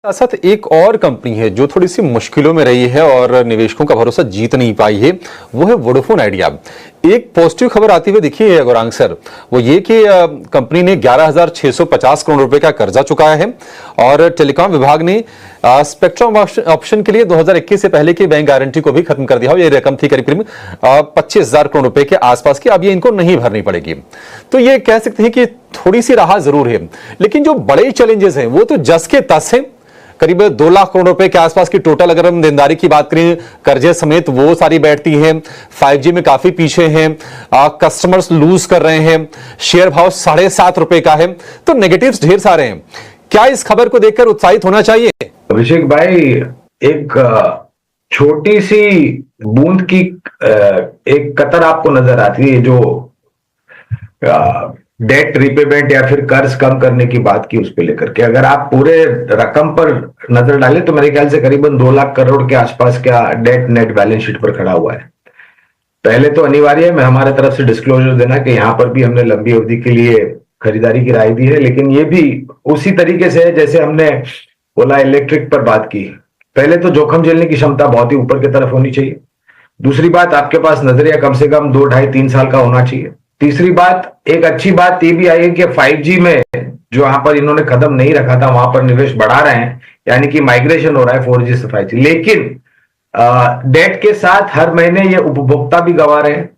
साथ साथ एक और कंपनी है जो थोड़ी सी मुश्किलों में रही है और निवेशकों का भरोसा जीत नहीं पाई है, वो है वोडाफोन आइडिया। एक पॉजिटिव खबर आती हुई दिखी है गौरांग सर, वो ये कि कंपनी ने 11,650 करोड़ रुपए का कर्जा चुकाया है और टेलीकॉम विभाग ने स्पेक्ट्रम ऑप्शन के लिए 2021 से पहले की बैंक गारंटी को भी खत्म कर दिया। ये रकम थी करीब करीब 25,000 करोड़ रुपए के आसपास की, अब ये इनको नहीं भरनी पड़ेगी। तो ये कह सकते हैं कि थोड़ी सी राहत जरूर है, लेकिन जो बड़े चैलेंजेस हैं वो तो जस के तस हैं। करीब 2 लाख करोड़ रुपए के आसपास की टोटल अगर हम देनदारी की बात करें कर्जे समेत, वो सारी बैठती है। 5G में काफी पीछे हैं, कस्टमर्स लूज कर रहे हैं, शेयर भाव 7.5 रुपए का है, तो नेगेटिव्स ढेर सारे हैं। क्या इस खबर को देखकर उत्साहित होना चाहिए? अभिषेक भाई, एक छोटी सी बूंद की एक कतर आपको नजर आती है जो डेट रिपेमेंट या फिर कर्ज कम करने की बात की, उस पर लेकर के अगर आप पूरे रकम पर नजर डालें तो मेरे ख्याल से करीबन 2 लाख करोड़ के आसपास का डेट नेट बैलेंस शीट पर खड़ा हुआ है। पहले तो अनिवार्य है हमारे तरफ से डिस्क्लोजर देना कि यहां पर भी हमने लंबी अवधि के लिए खरीदारी की राय दी है, लेकिन ये भी उसी तरीके से है जैसे हमने ओला इलेक्ट्रिक पर बात की। पहले तो जोखिम झेलने की क्षमता बहुत ही ऊपर की तरफ होनी चाहिए। दूसरी बात, आपके पास नजरिया कम से कम 2, 2.5, 3 साल का होना चाहिए। तीसरी बात, एक अच्छी बात ये भी आई है कि 5G में जो यहां पर इन्होंने कदम नहीं रखा था वहां पर निवेश बढ़ा रहे हैं, यानी कि माइग्रेशन हो रहा है 4G से 5G। लेकिन डेट के साथ हर महीने ये उपभोक्ता भी गंवा रहे हैं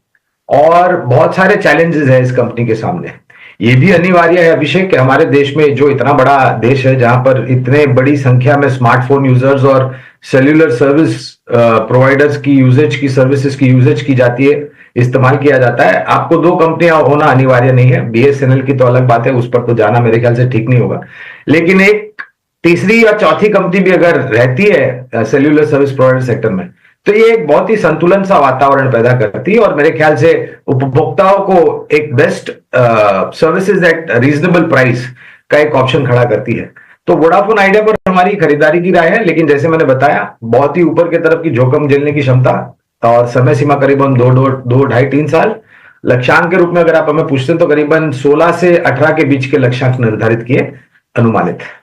और बहुत सारे चैलेंजेस हैं इस कंपनी के सामने। ये भी अनिवार्य है अभिषेक कि हमारे देश में, जो इतना बड़ा देश है जहां पर इतने बड़ी संख्या में स्मार्टफोन यूजर्स और सेल्यूलर सर्विस प्रोवाइडर्स की यूजेज की सर्विसेज की यूजेज की जाती है, इस्तेमाल किया जाता है, आपको 2 कंपनियां होना अनिवार्य नहीं है। BSNL की तो अलग बात है, उस पर तो जाना मेरे ख्याल से ठीक नहीं होगा, लेकिन एक तीसरी या चौथी कंपनी भी अगर रहती है सेल्यूलर सर्विस प्रोवाइडर सेक्टर में, तो ये एक बहुत ही संतुलन सा वातावरण पैदा करती है और मेरे ख्याल से उपभोक्ताओं को एक best services at reasonable price का एक ऑप्शन खड़ा करती है। तो वोडाफोन आइडिया पर हमारी खरीदारी की राय है, लेकिन जैसे मैंने बताया बहुत ही ऊपर की तरफ की जोखिम झेलने की क्षमता और समय सीमा करीबन 2, 2.5, 3 साल। लक्ष्यांक के रूप में अगर आप हमें पूछते हैं तो करीबन 16 से 18 के बीच के लक्ष्यांक निर्धारित किए अनुमानित है।